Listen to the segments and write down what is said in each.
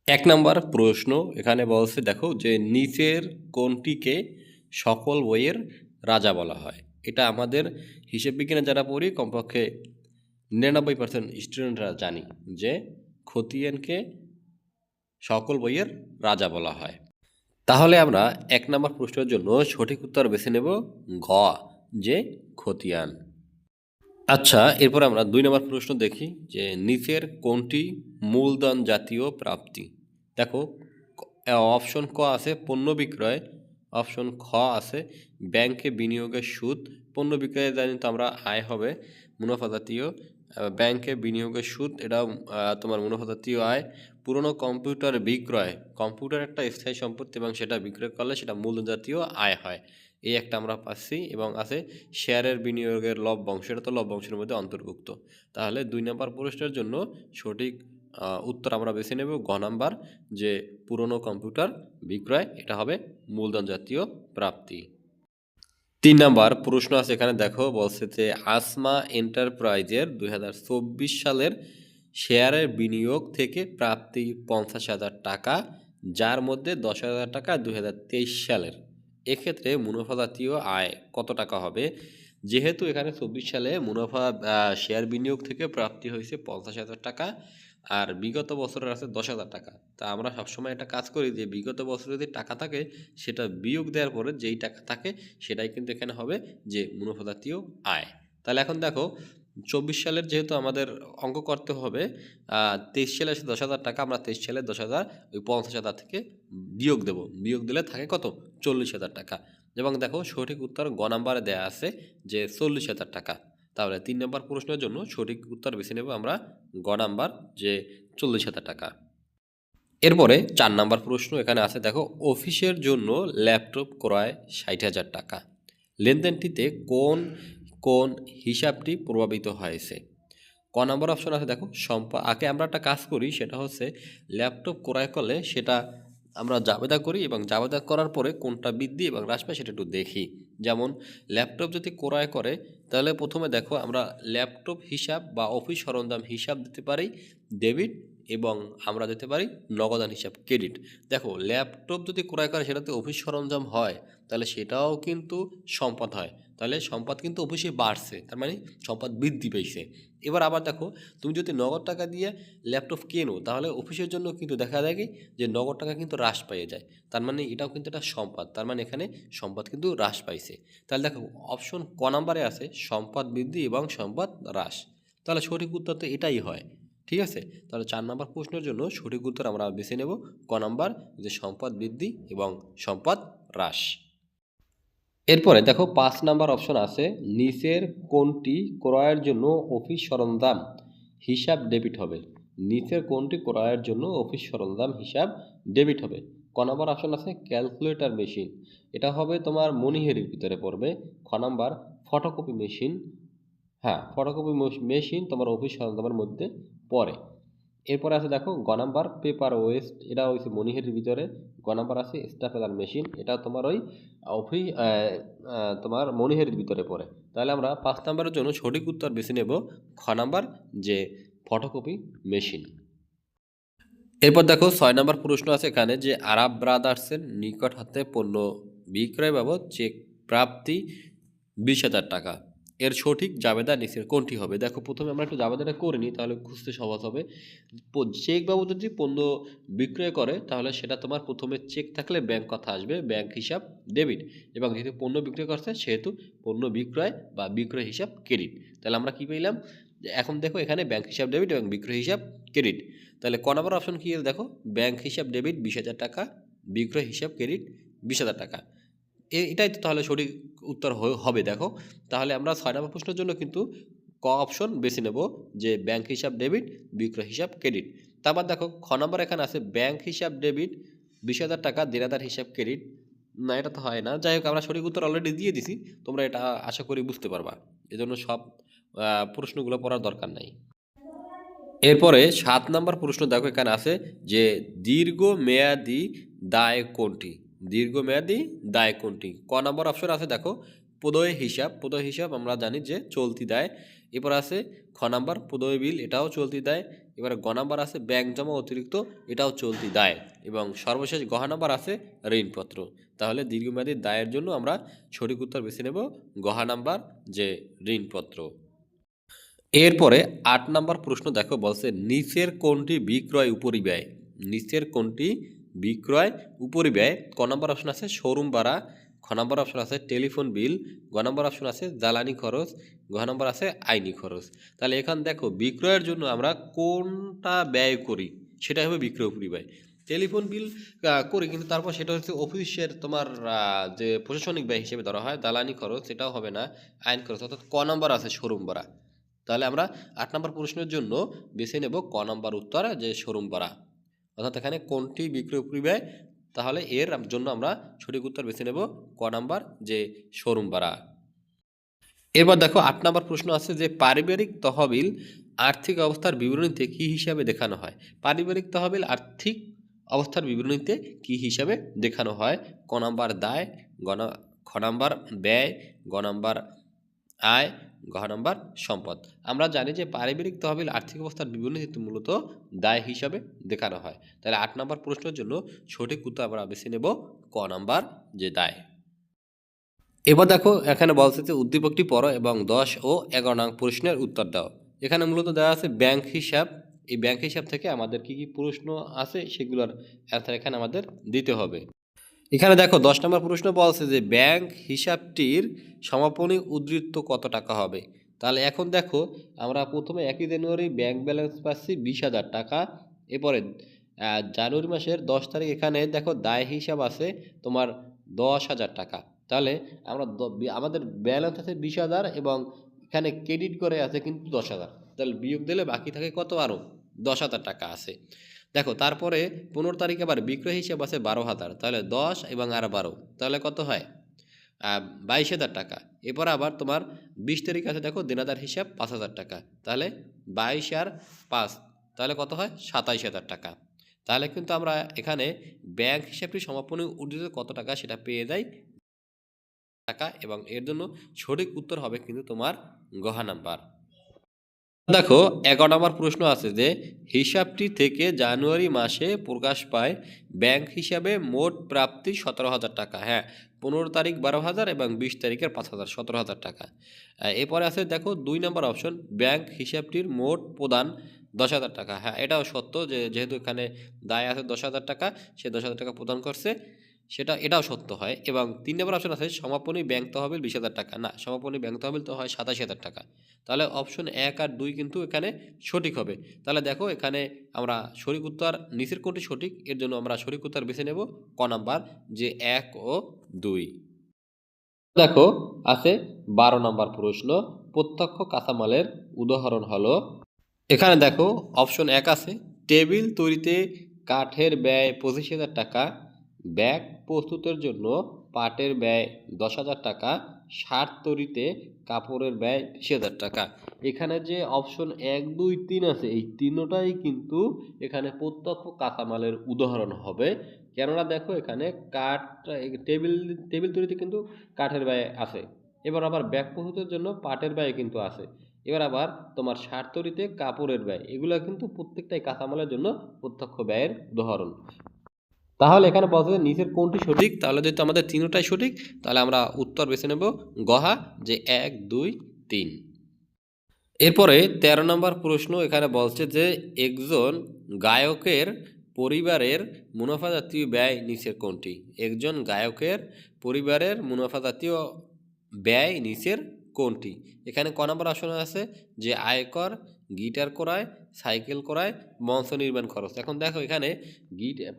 এক নাম্বার প্রশ্ন এখানে বলছে দেখো যে নিচের কোনটিকে সকল বইয়ের রাজা বলা হয়। এটা আমাদের হিসেব বিজ্ঞানে যারা পড়ি কমপক্ষে 99% স্টুডেন্টরা জানি যে খতিয়ানকে সকল বইয়ের রাজা বলা হয়। তাহলে আমরা এক নাম্বার প্রশ্নের জন্য সঠিক উত্তর বেছে নেব ঘ, যে খতিয়ান। আচ্ছা, এরপর আমরা 2 নম্বর প্রশ্ন দেখি যে নিচের কোনটি মূলধন জাতীয় প্রাপ্তি। দেখো, অপশন ক আছে পণ্য বিক্রয়, অপশন খ আছে ব্যাংকে বিনিয়োগের সুদ। পণ্য বিক্রয়ে জানি তো আমরা আয় হবে মুনাফা জাতীয়, ব্যাংকে বিনিয়োগের সুদ এটাও তোমার মুনাফা জাতীয় আয়। পুরনো কম্পিউটার বিক্রয়, কম্পিউটার একটা স্থায়ী সম্পত্তি এবং সেটা বিক্রয় করলে সেটা মূলধন জাতীয় আয় হয়, এই একটা আমরা পাচ্ছি। এবং আছে শেয়ারের বিনিয়োগের লভ্যাংশ, এটা তো লভ্যাংশের মধ্যে অন্তর্ভুক্ত। তাহলে 2 নম্বর প্রশ্নের জন্য সঠিক উত্তর আমরা বেছে নেব গ নাম্বার, যে পুরনো কম্পিউটার বিক্রয়, এটা হবে মূলধন জাতীয় প্রাপ্তি। 3 নাম্বার প্রশ্ন আছে এখানে দেখো, বলছে যে আসমা এন্টারপ্রাইজের 2024 সালের শেয়ারের বিনিয়োগ থেকে প্রাপ্তি 50,000 টাকা, যার মধ্যে 10,000 টাকা 2023 সালের। এক্ষেত্রে মুনাফা জাতীয় আয় কত টাকা হবে? যেহেতু এখানে 24 সালে মুনাফা শেয়ার বিনিয়োগ থেকে প্রাপ্তি হয়েছে 50,000 টাকা, আর বিগত বছরের আছে 10,000 টাকা। তা আমরা সবসময় একটা কাজ করি যে বিগত বছরে যদি টাকা থাকে সেটা বিয়োগ দেওয়ার পরে যেই টাকা থাকে সেটাই কিন্তু এখানে হবে যে মুনাফা জাতীয় আয়। তাহলে এখন দেখো 24 সালের যেহেতু আমাদের অঙ্ক করতে হবে, 23 সালে আছে 10,000 টাকা, আমরা 23 সালে 10,000 ওই 50,000 থেকে বিয়োগ দেব, বিয়োগ দিলে থাকে কত? 40,000 টাকা। এবং দেখো সঠিক উত্তর গ নাম্বারে দেয়া আছে যে 40,000 টাকা। তাহলে 3 নম্বর প্রশ্নের জন্য সঠিক উত্তর বেছে নেব আমরা গ নাম্বার, যে 40,000 টাকা। এরপরে 4 নাম্বার প্রশ্ন এখানে আছে দেখো, অফিসের জন্য ল্যাপটপ ক্রয় 60,000 টাকা, লেনদেনটিতে কোন কোন হিসাবটি প্রভাবিত হয়েছে? ক নম্বর অপশন আছে দেখো আগে আমরা একটা কাজ করি, সেটা হচ্ছে ল্যাপটপ ক্রয় করলে সেটা আমরা জাবেদা করি এবং জাবেদা করার পরে কোনটা বৃদ্ধি এবং হ্রাস পায় সেটা একটু দেখি। যেমন ল্যাপটপ যদি ক্রয় করে তাহলে প্রথমে দেখো আমরা ল্যাপটপ হিসাব বা অফিস সরঞ্জাম হিসাব দিতে পারি ডেবিট, এবং আমরা দিতে পারি নগদান হিসাব ক্রেডিট। দেখো ল্যাপটপ যদি ক্রয় করে সেটাতে অফিস সরঞ্জাম হয় তাহলে সেটাও কিন্তু সম্পদ হয়, তাহলে সম্পদ কিন্তু অফিসে বাড়ছে, তার মানে সম্পদ বৃদ্ধি পেয়েছে। এবার আবার দেখো তুমি যদি নগদ টাকা দিয়ে ল্যাপটপ কেনো তাহলে অফিসের জন্য কিন্তু দেখা যায় কি যে নগদ টাকা কিন্তু হ্রাস পেয়ে যায়, তার মানে এটাও কিন্তু একটা সম্পদ, তার মানে এখানে সম্পদ কিন্তু হ্রাস পাইছে। তাহলে দেখো অপশন ক নাম্বারে আছে সম্পদ বৃদ্ধি এবং সম্পদ হ্রাস, তাহলে সঠিক উত্তর তো এটাই হয়। ঠিক আছে, তাহলে 4 নম্বর প্রশ্নের জন্য সঠিক উত্তর আমরা বেছে নেব ক নাম্বার, যে সম্পদ বৃদ্ধি এবং সম্পদ হ্রাস। এরপরে দেখো 5 নাম্বার অপশন আছে নিচের কোনটি ক্রয়ের জন্য অফিস সরঞ্জাম হিসাব ডেবিট হবে? নিচের কোনটি ক্রয়ের জন্য অফিস সরঞ্জাম হিসাব ডেবিট হবে? ক নাম্বার অপশন আছে ক্যালকুলেটর মেশিন, এটা হবে তোমার মনিহারির ভিতরে পড়বে। খ নাম্বার ফটোকপি মেশিন, হ্যাঁ ফটোকপি মেশিন তোমার অফিস সরঞ্জামের মধ্যে পড়ে। এরপরে আছে দেখো গ নাম্বার পেপার ওয়েস্ট, এটা হচ্ছে মনিহারির ভিতরে। গ নাম্বার আছে স্টাফেলার মেশিন, এটা তোমার ওই অফিস তোমার মনিহারির ভিতরে পড়ে। তাহলে আমরা 5 নাম্বারের জন্য সঠিক উত্তর বেছে নেব খ নাম্বার, যে ফটোকপি মেশিন। এরপর দেখো 6 নাম্বার প্রশ্ন আছে এখানে যে আরাব ব্রাদার্সের নিকট হাতে পণ্য বিক্রয় বাবদ চেক প্রাপ্তি 20,000 টাকা, এর সঠিক জাবেদা নিচের কোনটি হবে? দেখো প্রথমে আমরা একটু জাবেদাটা করে নিই তাহলে খুঁজতে সহজ হবে। চেক বাবদ যদি পণ্য বিক্রয় করে তাহলে সেটা তোমার প্রথমে চেক থাকলে ব্যাংক কথা আসবে, ব্যাংক হিসাব ডেবিট, এবং যেহেতু পণ্য বিক্রয় করছে সেহেতু পণ্য বিক্রয় বা বিক্রয় হিসাব ক্রেডিট। তাহলে আমরা কি পেলাম? এখন দেখো এখানে ব্যাংক হিসাব ডেবিট এবং বিক্রয় হিসাব ক্রেডিট। তাহলে ক নম্বর অপশন কি দেখো, ব্যাংক হিসাব ডেবিট 20,000 টাকা, বিক্রয় হিসাব ক্রেডিট 20,000 টাকা। এটাই তো তাহলে সঠিক উত্তর হবে দেখো। তাহলে আমরা 6 নম্বর প্রশ্নের জন্য কিন্তু ক অপশন বেছে নেব, যে ব্যাংক হিসাব ডেবিট, বিক্রয় হিসাব ক্রেডিট। তারপর দেখো খ নম্বর এখানে আছে ব্যাংক হিসাব ডেবিট 20,000 টাকা, দেনাদার হিসাব ক্রেডিট। না, এটা তো হয় না। যাই হোক আমরা সঠিক উত্তর অলরেডি দিয়ে দিছি, তোমরা এটা আশা করি বুঝতে পারবা, এজন্য সব প্রশ্নগুলো পড়ার দরকার নাই। এরপরে 7 নাম্বার প্রশ্ন দেখো এখানে আছে যে দীর্ঘমেয়াদী দায় কোনটি? দীর্ঘমেয়াদী দায় কোনটি? ক নাম্বার অপশন আছে দেখো প্রদেয় হিসাব, প্রদেয় হিসাব আমরা জানি যে চলতি দায়। এরপর আছে খ নাম্বার প্রদেয় বিল, এটাও চলতি দায়। এবারে গ নাম্বার আছে ব্যাংক জমা অতিরিক্ত, এটাও চলতি দায়, এবং সর্বশেষ গ নাম্বার আছে ঋণপত্র। তাহলে দীর্ঘমেয়াদী দায়ের জন্য আমরা সঠিক উত্তর বেছে নেব গ নাম্বার, যে ঋণপত্র। এরপরে ৮ নাম্বার প্রশ্ন দেখো, বলছে নিচের কোনটি বিক্রয় উপরিব্যয়? নিচের কোনটি বিক্রয় উপরিব্যয়? ক নম্বর অপশন আছে শোরুম ভাড়া, খ নম্বর অপশন আছে টেলিফোন বিল, গ নম্বর অপশন আছে জ্বালানি খরচ, ঘ নম্বর আছে আইনি খরচ। তাহলে এখান দেখো বিক্রয়ের জন্য আমরা কোনটা ব্যয় করি সেটা হবে বিক্রয় উপরিব্যয়। টেলিফোন বিল করি, কিন্তু তারপর সেটা হচ্ছে অফিসের তোমার যে প্রশাসনিক ব্যয় হিসেবে ধরা হয়। জ্বালানি খরচ সেটাও হবে না, আইন খরচ। অর্থাৎ ক নম্বর আছে শোরুম ভাড়া। তাহলে আমরা ৮ নম্বর প্রশ্নের জন্য বেছে নেব ক নম্বর উত্তর, যে শোরুম ভাড়া। অর্থাৎ এখানে কোনটি বিক্রয় উপরিব্যয়, তাহলে এর জন্য আমরা সঠিক উত্তর বেছে নেব ক নম্বর, যে শোরুম ভাড়া। এবার দেখো ৮ নম্বর প্রশ্ন আছে যে পারিবারিক তহবিল আর্থিক অবস্থার বিবরণীতে কি হিসাবে দেখানো হয়? পারিবারিক তহবিল আর্থিক অবস্থার বিবরণীতে কি হিসাবে দেখানো হয়? ক নম্বর দায়, খ নম্বর ব্যয়, গ নম্বর আয়, ঘ নম্বর সম্পদ। আমরা জানি যে পারিবারিক তহবিল আর্থিক অবস্থার বিবরণীতে মূলত দায় হিসাবে দেখানো হয়। তাহলে ৮ নম্বর প্রশ্নের জন্য সঠিক উত্তর আমরা বেছে নেব ক নম্বর, যে দায়। এবার দেখো এখানে বলছে যে উদ্দীপকটি পড়ো এবং ১০ ও ১১ নং প্রশ্নের উত্তর দাও। এখানে মূলত দেওয়া আছে ব্যাংক হিসাব। এই ব্যাংক হিসাব থেকে আমাদের কি কি প্রশ্ন আছে সেগুলোর অ্যান্সার এখানে আমাদের দিতে হবে। এখানে দেখো ১০ নম্বর প্রশ্ন বলছে যে ব্যাংক হিসাবটির সমাপনী উদ্ধৃত কত টাকা হবে? তাহলে এখন দেখো আমরা প্রথমে ১ জানুয়ারি ব্যাংক ব্যালেন্স পাচ্ছি ২০,০০০ টাকা। এরপরে জানুয়ারি মাসের ১০ তারিখ এখানে দেখো দায় হিসাব আছে তোমার ১০,০০০ টাকা। তাহলে আমরা আমাদের ব্যালেন্স আছে ২০,০০০ এবং এখানে ক্রেডিট করে আছে কিন্তু ১০,০০০। তাহলে বিয়োগ দিলে বাকি থাকে কত? আরও ১০,০০০ টাকা আছে। দেখো তারপরে ১৫ তারিখ আবার বিক্রয় হিসাব আছে ১২,০০০। তাহলে ১০ এবং আর ১২, তাহলে কত হয়? ২২,০০০ টাকা। এরপর আবার তোমার ২০ তারিখ আছে দেখো দেনাদার হিসাব ৫,০০০ টাকা। তাহলে ২২ আর ৫, তাহলে কত হয়? ২৭,০০০ টাকা। তাহলে কিন্তু আমরা এখানে ব্যাংক হিসাবটি সমাপনী উদ্ধৃত কত টাকা সেটা পেয়ে যাই টাকা, এবং এর জন্য সঠিক উত্তর হবে কিন্তু তোমার ঘ নাম্বার। দেখো ১১ নম্বর প্রশ্ন আছে যে হিসাবটি থেকে জানুয়ারি মাসে প্রকাশ পায় ব্যাংক হিসাবে মোট প্রাপ্তি ১৭,০০০ টাকা। হ্যাঁ, ১৫ তারিখ ১২,০০০ এবং ২০ তারিখের ৫,০০০, ১৭,০০০ টাকা। এরপরে আছে দেখো ২ নম্বর অপশন ব্যাংক হিসাবটির মোট প্রদান ১০,০০০ টাকা। হ্যাঁ, এটাও সত্য যে যেহেতু এখানে দায় আছে ১০,০০০ টাকা, সে ১০,০০০ টাকা প্রদান করছে, এটাও সত্য হয়। এবং ৩ নম্বর অপশন আছে সমাপনী ব্যাংক তহবিল ২০,০০০ টাকা। না, সমাপনী ব্যাংক তহবিল তো হয় ২৭,০০০ টাকা। তাহলে অপশন ১ আর ২ কিন্তু এখানে সঠিক হবে। তাহলে দেখো এখানে আমরা সঠিক উত্তর নিচের কোনটি সঠিক, এর জন্য আমরা সঠিক উত্তর বেছে নেব ক নাম্বার, যে ১ ও ২। দেখো আছে ১২ নম্বর প্রশ্ন প্রত্যক্ষ কাঁচামালের উদাহরণ হলো। এখানে দেখো অপশন ১ আছে টেবিল তৈরিতে কাঠের ব্যয় ২৫,০০০ টাকা, ব্যাগ প্রস্তুতের জন্য পাটের ব্যয় ১০,০০০ টাকা, শার্ট তৈরিতে কাপড়ের ব্যয় ২০,০০০ টাকা। এখানে যে অপশন ১, ২, ৩ আছে এই তিনটাই কিন্তু এখানে প্রত্যক্ষ কাঁচামালের উদাহরণ হবে। কেননা দেখো এখানে কাঠ, টেবিল টেবিল তৈরিতে কিন্তু কাঠের ব্যয় আছে। এবার আবার ব্যাগ প্রস্তুতের জন্য পাটের ব্যয় কিন্তু আছে। এবার আবার তোমার শার্ট তৈরিতে কাপড়ের ব্যয়, এগুলো কিন্তু প্রত্যেকটাই কাঁচামালের জন্য প্রত্যক্ষ ব্যয়ের উদাহরণ। তাহলে এখানে বলতে যে নিচের কোনটি সঠিক? তাহলে যেহেতু আমাদের তিনটাই সঠিক, তাহলে আমরা উত্তর বেছে নেব গহা, যে ১, ২, ৩। এরপরে ১৩ নম্বর প্রশ্ন এখানে বলছে যে একজন গায়কের পরিবারের মুনাফা জাতীয় ব্যয় নিচের কোনটি? একজন গায়কের পরিবারের মুনাফা জাতীয় ব্যয় নিচের কোনটি? এখানে ক নম্বর অপশন আছে যে আয়কর, গিটার ক্রয়, সাইকেল ক্রয়, মঞ্চ নির্মাণ খরচ। এখন দেখো এখানে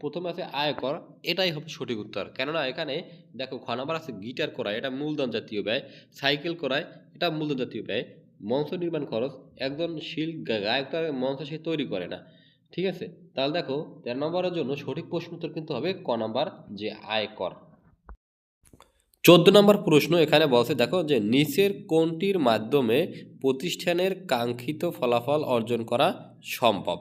প্রথমে আছে আয়কর, এটাই হবে সঠিক উত্তর। কেননা এখানে দেখো খ নম্বর আছে গিটার ক্রয়, এটা মূলধন জাতীয় ব্যয়, সাইকেল ক্রয় এটা মূলধন জাতীয় ব্যয়, মঞ্চ নির্মাণ খরচ, একজন গায়ক তার মঞ্চ সে তৈরি করে না। ঠিক আছে, তাহলে দেখো ১৩ নম্বরের জন্য সঠিক প্রশ্ন উত্তর কিন্তু হবে ক নম্বর, যে আয়কর। ১৪ নম্বর প্রশ্ন এখানে বলছে দেখো যে নিচের কোনটির মাধ্যমে প্রতিষ্ঠানের কাঙ্ক্ষিত ফলাফল অর্জন করা সম্ভব?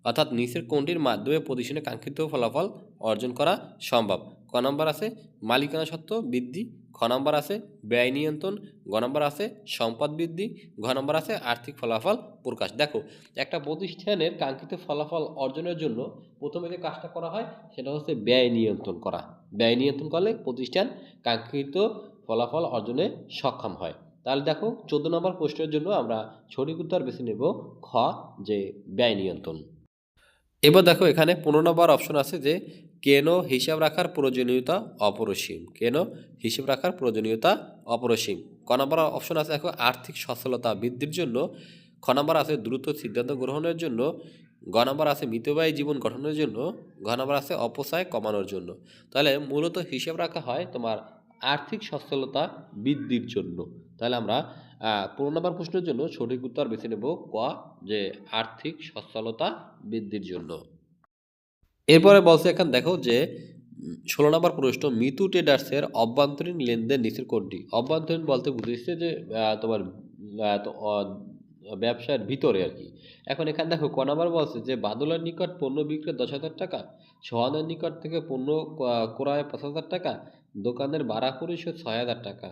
অর্থাৎ নিচের কোনটির মাধ্যমে প্রতিষ্ঠানের কাঙ্ক্ষিত ফলাফল অর্জন করা সম্ভব? ক ক নম্বর আছে মালিকানা সত্ত্ব বৃদ্ধি, খ নম্বর আছে ব্যয় নিয়ন্ত্রণ, গ নম্বর আছে সম্পদ বৃদ্ধি, ঘ নম্বর আছে আর্থিক ফলাফল প্রকাশ। দেখো একটা প্রতিষ্ঠানের কাঙ্ক্ষিত ফলাফল অর্জনের জন্য প্রথমে যে কাজটা করা হয় সেটা হচ্ছে ব্যয় নিয়ন্ত্রণ করা। ব্যয় নিয়ন্ত্রণ করলে প্রতিষ্ঠান কাঙ্ক্ষিত ফলাফল অর্জনে সক্ষম হয়। তাহলে দেখো 14 নম্বর প্রশ্নের জন্য আমরা সঠিক উত্তর বেছে নেব খ, যে ব্যয় নিয়ন্ত্রণ। এবার দেখো এখানে 15 নম্বর অপশন আছে যে কেন হিসাব রাখার প্রয়োজনীয়তা অপরিসীম। কেন হিসাব রাখার প্রয়োজনীয়তা অপরিসীম। ক নম্বর অপশন আছে দেখো আর্থিক সচ্ছলতা বৃদ্ধির জন্য, খ নম্বর আছে দ্রুত সিদ্ধান্ত গ্রহণের জন্য, গ নম্বর আছে মিতব্যয়ী জীবন গঠনের জন্য, ঘ নম্বর আছে অপচয় কমানোর জন্য। তাহলে মূলত হিসাব রাখা হয় তোমার আর্থিক সচ্ছলতা বৃদ্ধির জন্য। তাহলে আমরা 15 নম্বর প্রশ্নের জন্য সঠিক উত্তর বেছে নেব ক, যে আর্থিক সচ্ছলতা বৃদ্ধির জন্য। এরপরে বলছে এখানে দেখো যে 16 নম্বর প্রশ্ন মিতু ট্রেডার্সের অভ্যন্তরীণ লেনদেন নিচের কোনটি। অভ্যন্তরীণ বলতে বুঝেছে যে তোমার ব্যবসার ভিতরে আর কি। এখন এখানে দেখো ক নাম্বার বলছে যে বাদলের নিকট পণ্য বিক্রয় 10,000 টাকা, সোহানের নিকট থেকে পণ্য ক্রয় 5,000 টাকা, দোকানের ভাড়া পরিশোধ 6,000 টাকা।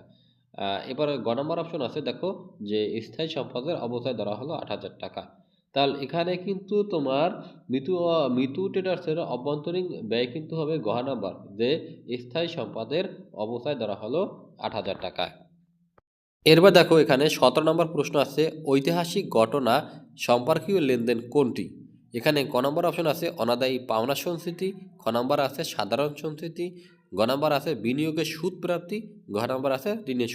এবার গ নম্বর অপশন আছে দেখো যে স্থায়ী সম্পদের অবস্থায় ধরা হলো 8,000 টাকা। তাহলে এখানে কিন্তু তোমার মিতু ট্রেডার্সের অভ্যন্তরীণ ব্যয় কিন্তু হবে ঘ নাম্বার, যে স্থায়ী সম্পদের অবস্থায় ধরা হলো 8,000 টাকা। এরপর দেখো এখানে 17 নম্বর প্রশ্ন আছে ঐতিহাসিক ঘটনা সম্পর্কীয় লেনদেন কোনটি। এখানে ক নম্বর অপশন আছে অনাদায়ী পাওনা সঞ্চিতি, খ নম্বর আছে সাধারণ সঞ্চিতি, গ নম্বর আছে বিনিয়োগের সুদ প্রাপ্তি, ঘ নম্বর আছে ঋণের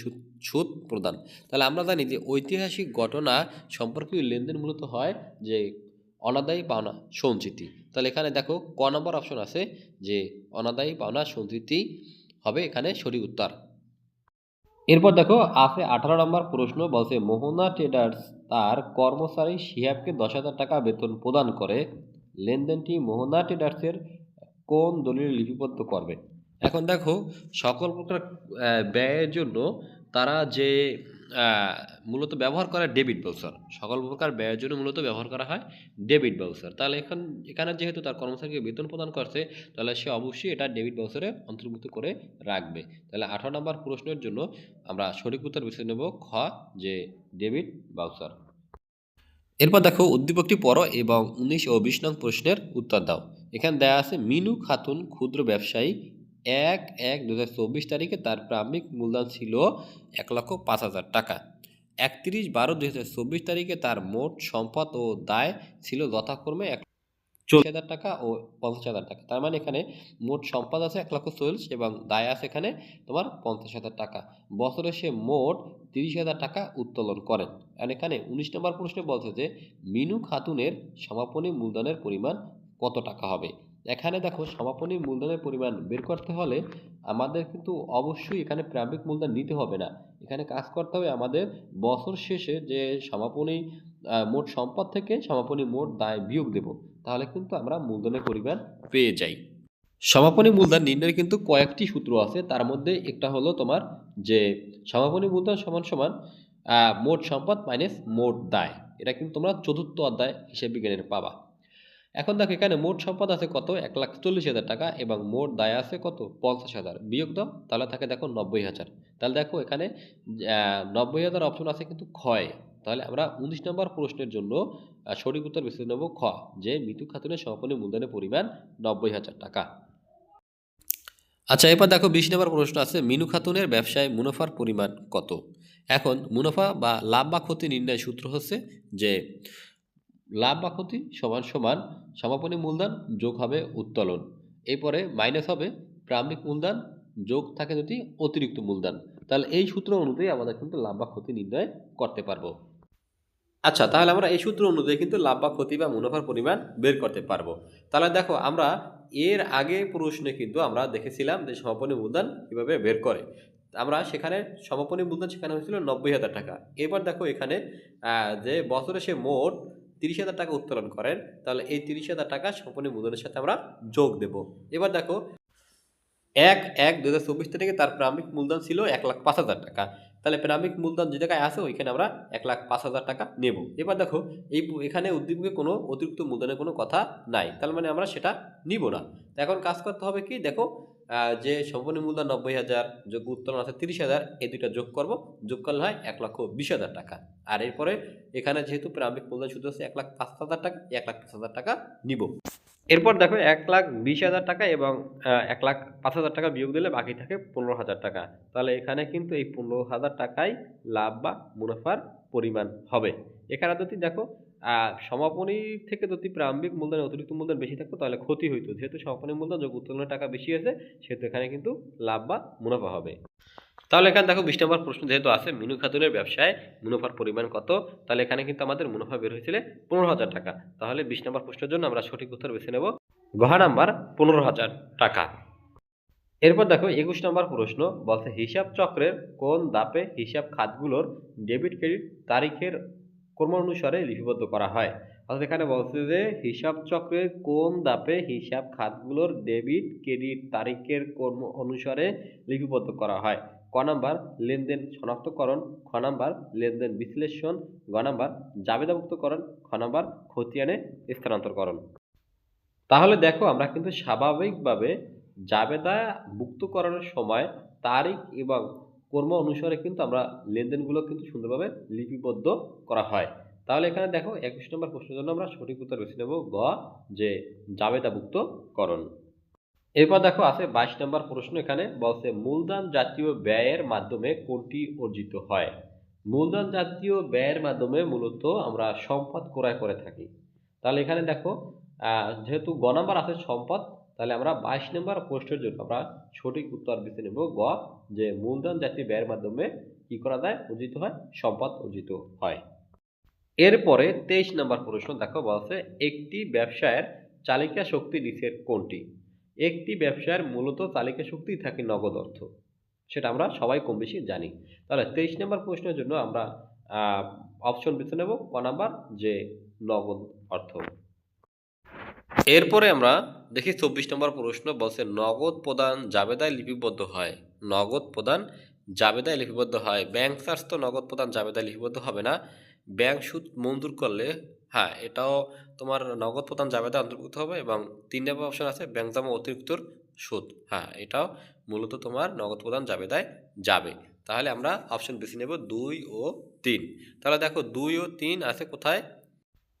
সুদ প্রদান। তাহলে আমরা জানি যে ঐতিহাসিক ঘটনা সম্পর্কীয় লেনদেন মূলত হয় যে অনাদায়ী পাওনা সঞ্চিতি। তাহলে এখানে দেখো ক নম্বর অপশন আছে যে অনাদায়ী পাওনা সঞ্চিতি হবে এখানে সঠিক উত্তর। এরপর দেখো আছে 18 নম্বর প্রশ্ন বলছে মোহনা ট্রেডার্স তার কর্মচারী শিহাবকে 10,000 টাকা বেতন প্রদান করে, লেনদেনটি মোহনা ট্রেডার্সের কোন দলিলে লিপিবদ্ধ করবে। এখন দেখো সকল প্রকার ব্যয়ের জন্য তারা যে মূলত ব্যবহার করে ডেবিট ভাউচার, সকল প্রকার ব্যয়ের জন্য মূলত ব্যবহার করা হয় ডেবিট ভাউচার। তাহলে এখানে যেহেতু তার কর্মচারীকে বেতন প্রদান করছে তাহলে সে অবশ্যই এটা ডেবিট ভাউচারে অন্তর্ভুক্ত করে রাখবে। তাহলে 18 নম্বর প্রশ্নের জন্য আমরা সঠিক উত্তর বেছে নেব খ, যে ডেবিট ভাউচার। এরপর দেখো উদ্দীপকটি পড়ো এবং 19 ও 20 নং প্রশ্নের উত্তর দাও। এখানে দেয়া আছে মিনু খাতুন ক্ষুদ্র ব্যবসায়ী 1/1/2024 তারিখে তার প্রারম্ভিক মূলধন ছিল 1,05,000 টাকা। 31/12/2024 তারিখে তার মোট সম্পদ ও দায় ছিল যথাক্রমে 40,000 টাকা ও 50,000 টাকা। তার মানে এখানে মোট সম্পদ আছে 1,40,000 এবং দায় আছে এখানে তোমার 50,000 টাকা। বছরে সে মোট 30,000 টাকা উত্তোলন করেন। আর এখানে 19 নম্বর প্রশ্নে বলছে যে মিনু খাতুনের সমাপনী মূলধনের পরিমাণ কত টাকা হবে। এখানে দেখো সমাপনী মূলধনের পরিমাণ বের করতে হলে আমাদের কিন্তু অবশ্যই এখানে প্রারম্ভিক মূলধন নিতে হবে না, এখানে কাজ করতে হবে আমাদের বছর শেষে যে সমাপনী মোট সম্পদ থেকে সমাপনী মোট দায় বিয়োগ দেব, তাহলে কিন্তু আমরা মূলধনের পরিমাণ পেয়ে যাই। সমাপনী মূলধন নির্ণয়ের কিন্তু কয়েকটি সূত্র আছে, তার মধ্যে একটা হলো তোমার যে সমাপনী মূলধন সমান সমান মোট সম্পদ মাইনাস মোট দায়। এটা কিন্তু তোমরা চতুর্থ অধ্যায় হিসাব বিজ্ঞানের পাবা। এখন দেখো এখানে মোট সম্পদ আছে কত 1,40,000 টাকা এবং মোট দায় আছে কত 50,000, বিয়োগ দাও তাহলে থাকে দেখো 90,000। তাহলে দেখো এখানে 90,000 অপশন আছে কিন্তু ক্ষয়। তাহলে আমরা 19 নম্বর প্রশ্নের জন্য সঠিক উত্তর বেছে নেব খ, যে মিতু খাতুনের সমাপনী মূলধনের পরিমাণ 90,000 টাকা। আচ্ছা এবার দেখো 20 নম্বর প্রশ্ন আছে মিনু খাতুনের ব্যবসায় মুনাফার পরিমাণ কত। এখন মুনাফা বা লাভ বা ক্ষতি নির্ণয় সূত্র হচ্ছে যে লাভ বা ক্ষতি সমান সমান সমাপনী মূলধন যোগ হবে উত্তোলন, এরপরে মাইনাস হবে প্রারম্ভিক মূলধন যোগ থাকে যদি অতিরিক্ত মূলধন। তাহলে এই সূত্র অনুযায়ী আমাদের কিন্তু লাভ বা ক্ষতি নির্ণয় করতে পারবো। আচ্ছা তাহলে আমরা এই সূত্র অনুযায়ী কিন্তু লাভ বা ক্ষতি বা মুনাফার পরিমাণ বের করতে পারবো। তাহলে দেখো আমরা এর আগে প্রশ্নে কিন্তু আমরা দেখেছিলাম যে সমাপনী মূলধন কিভাবে বের করে। আমরা সেখানে সমাপনী মূলধন সেখানে হয়েছিল 90,000 টাকা। এবার দেখো এখানে যে বছরে সে মোট 30,000 টাকা উত্তোলন করেন, তাহলে এই 30,000 টাকা সমাপনী মূলধনের সাথে আমরা যোগ দেব। এবার দেখো 1/1/2024 তারিখে তার প্রারম্ভিক মূলধন ছিল 1,05,000 টাকা। তাহলে প্রারম্ভিক মূলধন যে জায়গায় আছে ওইখানে আমরা 1,05,000 টাকা নেব। এবার দেখো এখানে উদ্দীপকে কোনো অতিরিক্ত মূলধনের কোনো কথা নাই, তার মানে আমরা সেটা নিব না। তো এখন কাজ করতে হবে কি দেখো যে সম্পূর্ণ মূলধন 90,000 যোগ উত্তোলন আছে 30,000, এই দুইটা যোগ করব, যোগ করলে হয় 1,20,000 টাকা। আর এরপরে এখানে যেহেতু প্রারম্ভিক মূলধন সুদ আছে 1,05,000 টাকা, 1,05,000 টাকা নিব। এরপর দেখো 1,20,000 টাকা এবং 1,05,000 টাকা বিয়োগ দিলে বাকি থাকে 15,000 টাকা। তাহলে এখানে কিন্তু এই 15,000 টাকাই লাভ বা মুনাফার পরিমাণ হবে। এখানে যদি দেখো সমাপনী থেকে যদি প্রারম্ভিক মূলধন অতিরিক্ত মূলধন বেশি থাকতো তাহলে ক্ষতি হইতো। যেহেতু সমাপনী মূলধন যোগ উত্তোলনের টাকা বেশি আছে, সেহেতু এখানে কিন্তু লাভ বা মুনাফা হবে। তাহলে এখানে দেখো 20 নম্বর প্রশ্ন যেহেতু আছে মিনু খাতুনের ব্যবসায় মুনাফার পরিমাণ কত, তাহলে এখানে কিন্তু আমাদের মুনাফা বের হয়েছিল 15,000 টাকা। তাহলে 20 নম্বর প্রশ্নের জন্য আমরা সঠিক উত্তর বেছে নেব ঘ নাম্বার 15,000 টাকা। এরপর দেখো 21 নম্বর প্রশ্ন বলছে হিসাব চক্রের কোন ধাপে হিসাব খাতগুলোর ডেবিট ক্রেডিট তারিখের ক্রমানুসারে লিপিবদ্ধ করা হয়। অর্থাৎ এখানে বলছে যে হিসাব চক্রের কোন ধাপে হিসাব খাতগুলোর ডেবিট ক্রেডিট তারিখের ক্রম অনুসারে লিপিবদ্ধ করা হয়। ক নাম্বার লেনদেন শনাক্তকরণ, খ নাম্বার লেনদেন বিশ্লেষণ, গ নাম্বার জাবেদামুক্তকরণ, খ নাম্বার খতিয়ানে স্থানান্তরকরণ। তাহলে দেখো আমরা কিন্তু স্বাভাবিকভাবে জাবেদা মুক্তকরণের সময় তারিখ এবং কর্ম অনুসারে কিন্তু আমরা লেনদেনগুলো কিন্তু সুন্দরভাবে লিপিবদ্ধ করা হয়। তাহলে এখানে দেখো 21 নম্বর প্রশ্নের জন্য আমরা সঠিক উত্তর বেছে নেব গ, যে জাবেদা মুক্তকরণ। এরপর দেখো আছে 22 নম্বর প্রশ্ন, এখানে বলছে মূলধন জাতীয় ব্যয়ের মাধ্যমে কোনটি অর্জিত হয়। মূলধন জাতীয় ব্যয়ের মাধ্যমে মূলত আমরা সম্পদ ক্রয় করে থাকি। তাহলে এখানে দেখো যেহেতু গ নাম্বার আছে সম্পদ, তাহলে আমরা 22 নম্বর প্রশ্নের জন্য আমরা সঠিক উত্তর বেছে নেব গ, যে মূলধন জাতীয় ব্যয়ের মাধ্যমে কি করা যায়, অর্জিত হয়, সম্পদ অর্জিত হয়। এরপরে 23 নম্বর প্রশ্ন দেখো বলছে একটি ব্যবসায়ের চালিকা শক্তি নিচের কোনটি। একটি ব্যবসার মূলত চালিকা শক্তি থাকে নগদ অর্থ, সেটা আমরা সবাই কম বেশি জানি। তাহলে 23 নম্বর প্রশ্নের জন্য আমরা অপশন বেছে নেব ক নাম্বার, যে নগদ অর্থ। এরপরে আমরা দেখি 24 নম্বর প্রশ্ন বলছে নগদ প্রদান জাবেদায় লিপিবদ্ধ হয়। নগদ প্রদান জাবেদায় লিপিবদ্ধ হয়। ব্যাংক চার্জ তো নগদ প্রদান জাবেদায় লিপিবদ্ধ হবে না। ব্যাংক সুদ মঞ্জুর করলে হ্যাঁ এটাও তোমার নগদ প্রদান জাবেদায় অন্তর্ভুক্ত হবে, এবং 3 নম্বর অপশন আছে ব্যাংক জমা অতিরিক্ত সুদ, হ্যাঁ এটাও মূলত তোমার নগদ প্রদান জাবেদায় যাবে। তাহলে আমরা অপশন বেছে নেব 2 ও 3। তাহলে দেখো 2 ও 3 আছে কোথায়,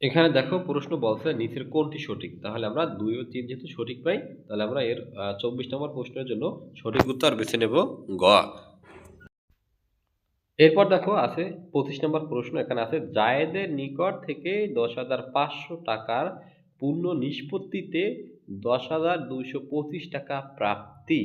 এখানে দেখো প্রশ্ন বলছে নিচের কোনটি সঠিক। তাহলে আমরা 2 ও 3 যেহেতু সঠিক পাই, তাহলে আমরা এর 24 নম্বর প্রশ্নের জন্য সঠিক উত্তর বেছে নেব গ। এরপর দেখো আছে 25 নম্বর প্রশ্ন, এখানে আছে জায়েদের নিকট থেকে 10,500 টাকার পূর্ণ নিষ্পত্তিতে 10,225 টাকা প্রাপ্তি।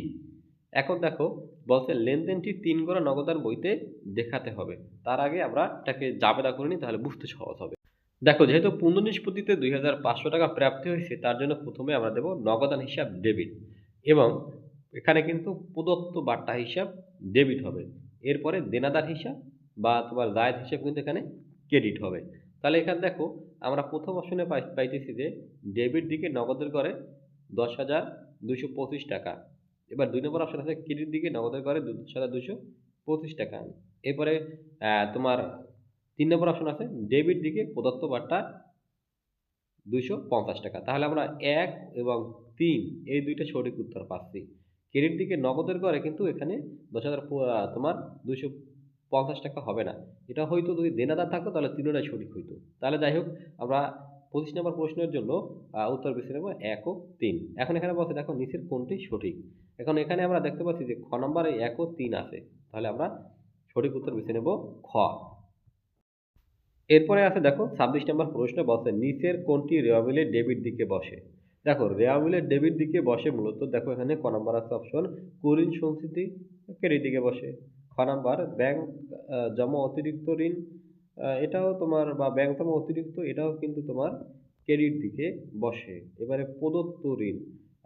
এখন দেখো বলছে লেনদেনটি 3 গড়া নগদান বইতে দেখাতে হবে। তার আগে আমরা এটাকে জাবেদা করে নিই, তাহলে বুঝতে সহজ হবে। দেখো যেহেতু পূর্ণ নিষ্পত্তিতে 2,500 টাকা প্রাপ্তি হয়েছে, তার জন্য প্রথমে আমরা দেব নগদান হিসাব ডেবিট, এবং এখানে কিন্তু প্রদত্ত বার্তা হিসাব ডেবিট হবে। এরপরে দেনাদার হিসাব বা তোমার জায়েদ হিসাব কিন্তু এখানে ক্রেডিট হবে। তাহলে এখানে দেখো আমরা প্রথম অপশনে পাইতেছি যে ডেবিট দিকে নগদের করে 10,225 টাকা। এবার 2 নম্বর অপশন আছে ক্রেডিট দিকে নগদের করে 10,225 টাকা। এরপরে তোমার 3 নম্বর অপশন আছে ডেবিট দিকে প্রদত্ত বার্তা 250 টাকা। তাহলে আমরা 1 এবং 3 এই দুইটা সঠিক উত্তর পাচ্ছি। ক্রেডিট দিকে নগদের করে কিন্তু এখানে 10,000 তোমার 250 টাকা হবে না। এটা হয়তো যদি দেনাদার থাকতো তাহলে তিনটাই সঠিক হইতো। তাহলে যাই হোক আমরা 25 নম্বর প্রশ্নের জন্য উত্তর বেছে নেব 1 ও 3। এখন এখানে বলছে দেখো নিচের কোনটি সঠিক। এখন এখানে আমরা দেখতে পাচ্ছি যে খ নম্বরে 1 ও 3 আছে। তাহলে আমরা সঠিক উত্তর বেছে নেব খ। এরপরে আছে দেখো 26 নম্বর প্রশ্ন বলছে নিচের কোনটি রেওয়াবিলের ডেবিট দিকে বসে। দেখো রেওয়াবিলের ডেবিট দিকে বসে মূলত দেখো এখানে ক নাম্বার আছে অপশন কুরিন সঞ্চিতি ক্রেডিট দিকে বসে। খ নাম্বার ব্যাংক জমা অতিরিক্ত ঋণ, এটাও তোমার বা ব্যাংক জমা অতিরিক্ত এটাও কিন্তু তোমার ক্রেডিট দিকে বসে। এবারে প্রদত্ত ঋণ,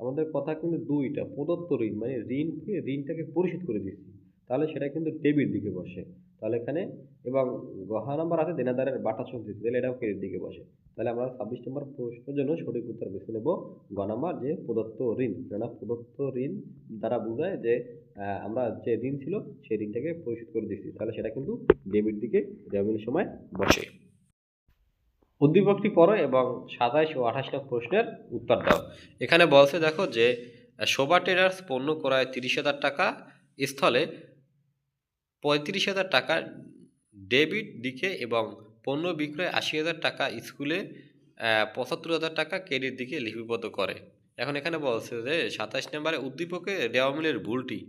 আমাদের কথা কিন্তু দুইটা, প্রদত্ত ঋণ মানে ঋণটাকে পরিশোধ করে দিচ্ছি, তাহলে সেটা কিন্তু ডেবিট দিকে বসে। তাহলে এখানে এবং গহা নাম্বার আছে দেনাদারের বাটা সঞ্চিতি, তাহলে এটাও ক্রেডিট দিকে বসে। তাহলে আমরা 26 নম্বর প্রশ্নের জন্য সঠিক উত্তর বেছে নেব গ নাম্বার, যে প্রদত্ত ঋণ। কেননা প্রদত্ত ঋণ দ্বারা বোঝায় যে আমরা যে ঋণ ছিল সেই ঋণটাকে পরিশোধ করে দিচ্ছি, তাহলে সেটা কিন্তু ডেবিট দিকে রেওয়াবিলের সময় বসে। উদ্দীপকটি পড়ো এবং 27 ও 28 নং প্রশ্নের উত্তর দাও। এখানে বলছে দেখো যে শোভা ট্রেডার্স পণ্য ক্রয় 30,000 টাকা স্থলে 35,000 টাকা ডেবিট দিকে এবং পণ্য বিক্রয় 80,000 টাকা স্কুলে 75,000 টাকা ক্রেডিট দিকে লিপিবদ্ধ করে। এখন এখানে বলছে যে 27 নম্বরে উদ্দীপকে দেওয়া মিলের ভুলটি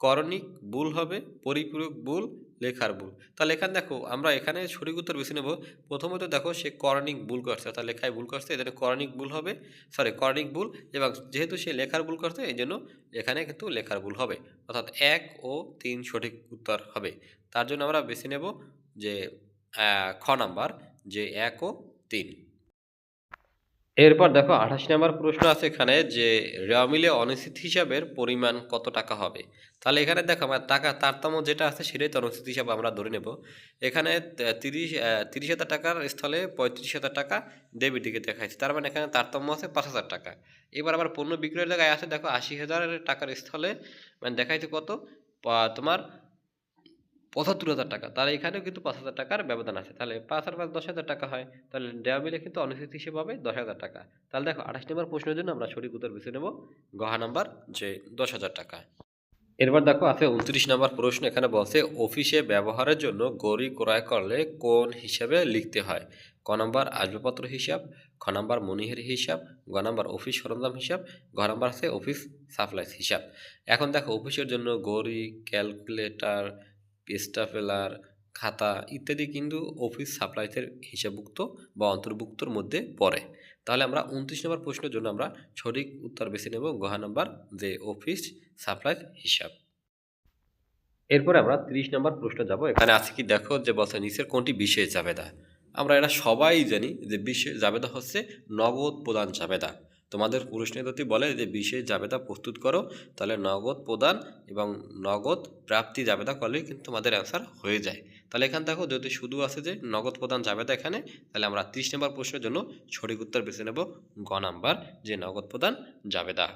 করণিক ভুল হবে, পরিপূরক ভুল, লেখার ভুল। তাহলে এখানে দেখো আমরা এখানে সঠিক উত্তর বেছে নেব। প্রথমত দেখো সে করণিক ভুল করছে, অর্থাৎ লেখায় ভুল করছে, এখানে করণিক ভুল হবে, করণিক ভুল, এবং যেহেতু সে লেখার ভুল করছে এই জন্য এখানে কিন্তু লেখার ভুল হবে, অর্থাৎ 1 ও 3 সঠিক উত্তর হবে। তার জন্য আমরা বেছে নেব যে খ নাম্বার, যে 1 ও 3। এরপর দেখো 28 নম্বর প্রশ্ন আছে এখানে যে রেওয়া মিলে অনিশ্চিত হিসাবের পরিমাণ কত টাকা হবে। তাহলে এখানে দেখো আমার টাকা তারতম্য যেটা আছে সেটাই তো অনিশ্চিত হিসাব আমরা ধরে নেব। এখানে 30,000 টাকার স্থলে 35,000 টাকা ডেবিট দিকে দেখাচ্ছে, তার মানে এখানে তারতম্য আছে 5,000 টাকা। এবার আবার পণ্য বিক্রয়ের জায়গায় আছে দেখো 80,000 টাকার স্থলে মানে দেখাইছে কত তোমার 75,000 টাকা। তাহলে এখানেও কিন্তু 5,000 টাকার ব্যবধান আছে। তাহলে 5 আর 5 10,000 টাকা হয়। তাহলে দেওয়া মিলে কিন্তু অনিশ্চিত হিসেব হবে 10,000 টাকা। তাহলে দেখো 28 নম্বর প্রশ্নের জন্য আমরা সঠিক উত্তর বেছে নেব গহা নাম্বার, যে 10,000 টাকা। এরপর দেখো আছে 29 নম্বর প্রশ্ন, এখানে বলছে অফিসে ব্যবহারের জন্য ঘড়ি ক্রয় করলে কোন হিসাবে লিখতে হয়? ক নাম্বার আসবাবপত্র হিসাব, খ নাম্বার মনিহার হিসাব, গ নাম্বার অফিস সরঞ্জাম হিসাব, ঘ নাম্বার আছে অফিস সাপ্লাইস হিসাব। এখন দেখো অফিসের জন্য ঘড়ি, ক্যালকুলেটর, স্টাফেলার, খাতা ইত্যাদি কিন্তু অফিস সাপ্লাইসের হিসাবভুক্ত বা অন্তর্ভুক্তর মধ্যে পড়ে। তাহলে আমরা 29 নম্বর প্রশ্নের জন্য আমরা সঠিক উত্তর বেছে নেব গহা নাম্বার, যে অফিস সাপ্লাইস হিসাব। এরপরে আমরা 30 নম্বর প্রশ্ন যাব। এখানে আছে কি দেখো যে বলছে নিচের কোনটি বিশেষ জাবেদা। আমরা এটা সবাই জানি যে বিশেষ জাবেদা হচ্ছে নগদ প্রদান জাবেদা। তোমাদের প্রশ্নে যদি বলে যে বিশেষ জাবেদা প্রস্তুত করো, তাহলে নগদ প্রদান এবং নগদ প্রাপ্তি জাবেদা করলেই কিন্তু তোমাদের অ্যান্সার হয়ে যায়। তাহলে এখানে দেখো যদি শুধু আছে যে নগদ প্রদান জাবেদা এখানে, তাহলে আমরা 30 নম্বর প্রশ্নের জন্য সঠিক উত্তর বেছে নেব গ নাম্বার, যে নগদ প্রদান জাবেদা।